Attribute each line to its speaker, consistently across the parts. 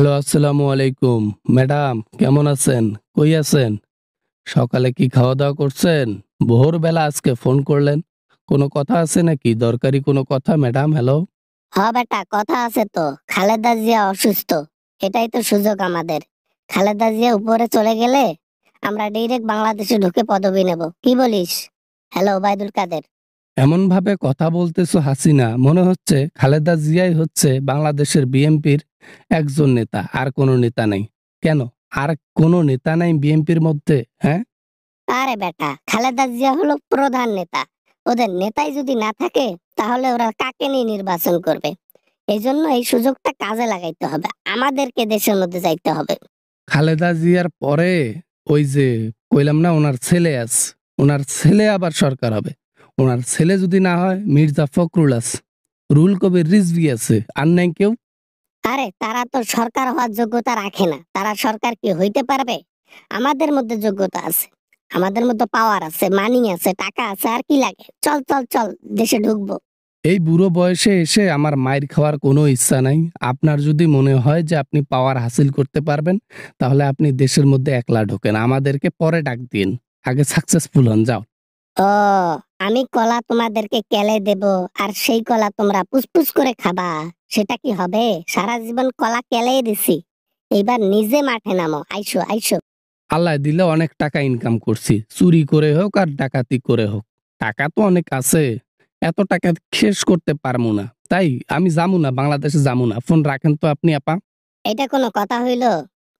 Speaker 1: Hello, আসসালামু আলাইকুম। Madam কেমন আছেন? কই আছেন? সকালে কি খাওয়া-দাওয়া করছেন? ভোরবেলা আজকে ফোন করলেন। কোনো কথা আছে নাকি? দরকারি কোনো কথা ম্যাডাম? হ্যালো?
Speaker 2: বেটা, কথা আছে তো। খালেদা জিয়া অসুস্থ। এটাই তো সুযোগ আমাদের। খালেদা জিয়া উপরে চলে গেলে আমরা ডিরেক্ট বাংলাদেশে ঢুকে পদবি নেব, কি বলিস? হ্যালো ওবায়দুল কাদের।
Speaker 1: এমনভাবে কথা বলতেছো হাসিনা, মনে হচ্ছে খালেদা জিয়াই হচ্ছে বাংলাদেশের বিএনপির একজন নেতা, আর কোনো নেতা নাই। কেন? আর কোনো নেতা নাই বিএনপির মধ্যে? হ্যাঁ?
Speaker 2: আরে বেটা, খালেদা জিয়া হলো প্রধান নেতা। ওদের নেতাই যদি না থাকে তাহলে ওরা কাকে নিয়ে নির্বাচন করবে? এই জন্য এই সুযোগটা কাজে লাগাইতে হবে, আমাদেরকে দেশের মধ্যে যাইতে হবে।
Speaker 1: খালেদা জিয়ার পরে ওই যে কইলাম না ওনার ছেলে আছে, ওনার ছেলে আবার সরকার হবে। ওনার ছেলে যদি না হয় মির্জা ফখরুল আছে, রুহুল কবির রিজভী আছে, আর নাই কেউ।
Speaker 2: আরে তারা তো সরকার হওয়ার যোগ্যতা রাখে না, তারা সরকার কি হইতে পারবে? আমাদের মধ্যে যোগ্যতা আছে, আমাদের মধ্যে পাওয়ার আছে, মানি আছে, টাকা আছে, আর কি লাগে? চল চল চল, দেশে ঢুকবো।
Speaker 1: এই বুড়ো বয়সে এসে আমার মাইর খাওয়ার কোনো ইচ্ছা নাই। আপনার যদি মনে হয় যে আপনি পাওয়ার হাসিল করতে পারবেন, তাহলে আপনি দেশের মধ্যে একলা ঢোকেন, আমাদেরকে পরে ডাক দিন। আগে সাকসেসফুল হন, যাও।
Speaker 2: ও, আমি কলা তোমাদেরকে কেলে দেব, আর সেই কলা তোমরা পুসপুস করে খাবা? সেটা কি হবে? সারা জীবন কলা কেলেই দিছি, এইবার নিজে মাঠে নামো। আইসো আইসো।
Speaker 1: আল্লাহ দিলে অনেক টাকা ইনকাম করছি, চুরি করে হোক আর ডাকাতি করে হোক। টাকা তো অনেক আছে, এত টাকা শেষ করতে পারবো না। তাই আমি যাবো না, বাংলাদেশে যাবো না। ফোন রাখেন তো আপনি আপা।
Speaker 2: এটা কোনো কথা হইলো?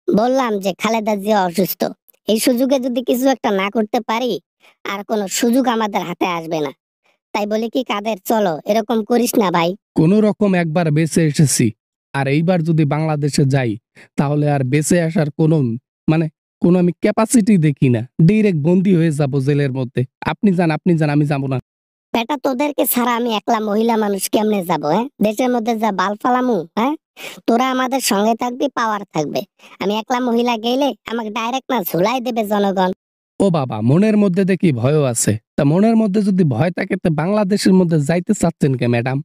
Speaker 2: বললাম যে খালেদা জিয়া অসুস্থ, এই সুযোগে যদি কিছু একটা না করতে পারি, আর কোনো সুযোগ আমাদের হাতে আসবে না। তাই বলি কি, কাদের চলো, এরকম করিস না ভাই।
Speaker 1: কোনো রকম একবার বেঁচে এসেছি, আর এইবার যদি বাংলাদেশে যাই, তাহলে আর বেঁচে আসার কোনো মানে কোনো আমি ক্যাপাসিটি দেখি না। ডিরেক্ট বন্দি হয়ে যাব জেলের মধ্যে। আপনি যান, আপনি যান, আমি যাবো না।
Speaker 2: বেটা, তোদেরকে ছাড়া আমি একলা মহিলা মানুষ কেমনে যাবো? হ্যাঁ, দেশের মধ্যে যা বাল ফালামু। হ্যাঁ, তোরা আমাদের সঙ্গে থাকবি, পাওয়ার থাকবে। আমি একলা মহিলা গেলে আমাকে ডাইরেক্ট না ঝুলাই দেবে জনগণ।
Speaker 1: ও বাবা, মনের মধ্যে দেখি ভয়ও আছে। তা মনের মধ্যে যদি ভয় থাকে, তো বাংলাদেশের মধ্যে যাইতে চাচ্ছেন কে ম্যাডাম?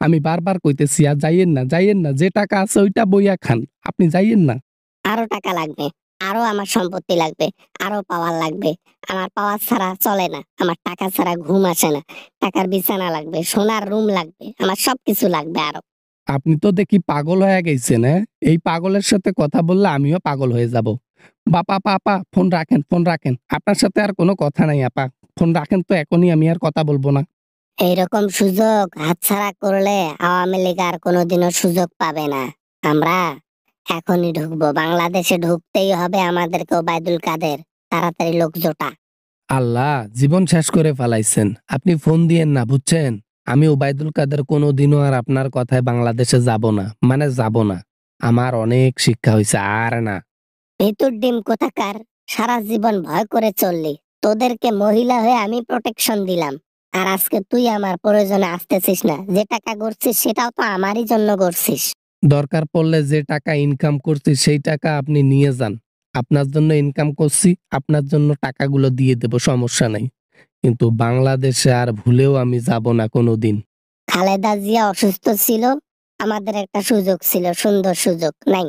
Speaker 1: আমি বারবার কইতেছি আর যাইয়েন না, যাইয়েন না। যে টাকা আছে ওইটা বইয়া খান, আপনি যাইয়েন না।
Speaker 2: আরো টাকা লাগবে, আরো আমার সম্পত্তি লাগবে, আরো পাওয়ার লাগবে। আমার পাওয়ার ছাড়া চলে না, আমার টাকা ছাড়া ঘুম আসে না। টাকার বিছানা লাগবে, সোনার রুম লাগবে, আমার সবকিছু লাগবে আরো।
Speaker 1: আপনি তো দেখি পাগল হয়ে গেছেন, হ্যাঁ? এই পাগলের সাথে কথা বললে আমিও পাগল হয়ে যাব। বাপা আপা আপা, ফোন রাখেন, ফোন রাখেন। আপনার সাথে আর কোনো কথা নাই আপা। ফোন রাখেন তো এখনই, আমি আর কথা বলবো না।
Speaker 2: এইরকম সুযোগ হাতছাড়া করলে আওয়ামী লীগ আর কোনোদিনও সুযোগ পাবে না। আমরা এখনই ঢুকবো, বাংলাদেশে ঢুকতেই হবে আমাদেরকে। ওবায়দুল কাদের, তাড়াতাড়ি লোক জোটা।
Speaker 1: আল্লাহ, জীবন শেষ করে ফেলাইছেন। আপনি ফোন দিয়েন না, বুঝছেন? আমি ওবায়দুল কাদের কোনোদিনও আর আপনার কথায় বাংলাদেশে যাব না, মানে যাব না। আমার অনেক শিক্ষা হয়েছে, আর না।
Speaker 2: ভেতুর ডিম কোথাকার, সারা জীবন ভয় করে চললি। তোদেরকে মহিলা হয়ে আমি প্রোটেকশন দিলাম, আর আজকে তুই আমার প্রয়োজনে আসতেছিস না। যে টাকা গড়ছিস সেটাও তো আমারই জন্য গড়ছিস।
Speaker 1: দরকার পড়লে যে টাকা ইনকাম করছি সেই টাকা আপনি নিয়ে যান। আপনার জন্য ইনকাম করছি, আপনার জন্য টাকাগুলো দিয়ে দেব, সমস্যা নাই। কিন্তু বাংলাদেশে আর ভুলেও আমি যাব না কোনোদিন।
Speaker 2: খালেদা জিয়া অসুস্থ ছিল, আমাদের একটা সুযোগ ছিল, সুন্দর সুযোগ নাই,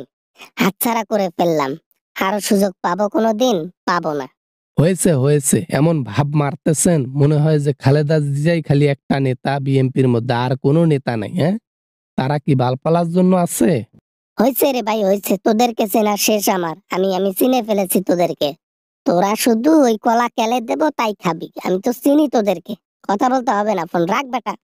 Speaker 2: হাতছাড়া করে ফেললাম। আরো সুযোগ পাবো কোনোদিন? পাবো না।
Speaker 1: হয়েছে হয়েছে, এমন ভাব মারতেছেন মনে হয় যে খালেদা জিয়াই খালি একটা নেতা বিএনপির মধ্যে, আর কোনো নেতা নাই। হ্যাঁ, তারা কি বালপালার জন্য আছে?
Speaker 2: হয়েছে রে ভাই, হয়েছে। তোদেরকে চেনা শেষ আমার। আমি আমি চিনে ফেলেছি তোদেরকে। তোরা শুধু ওই কলা কেলে দেবো তাই খাবি, আমি তো চিনি তোদেরকে। কথা বলতে হবে না, ফোন রাখ বেটা।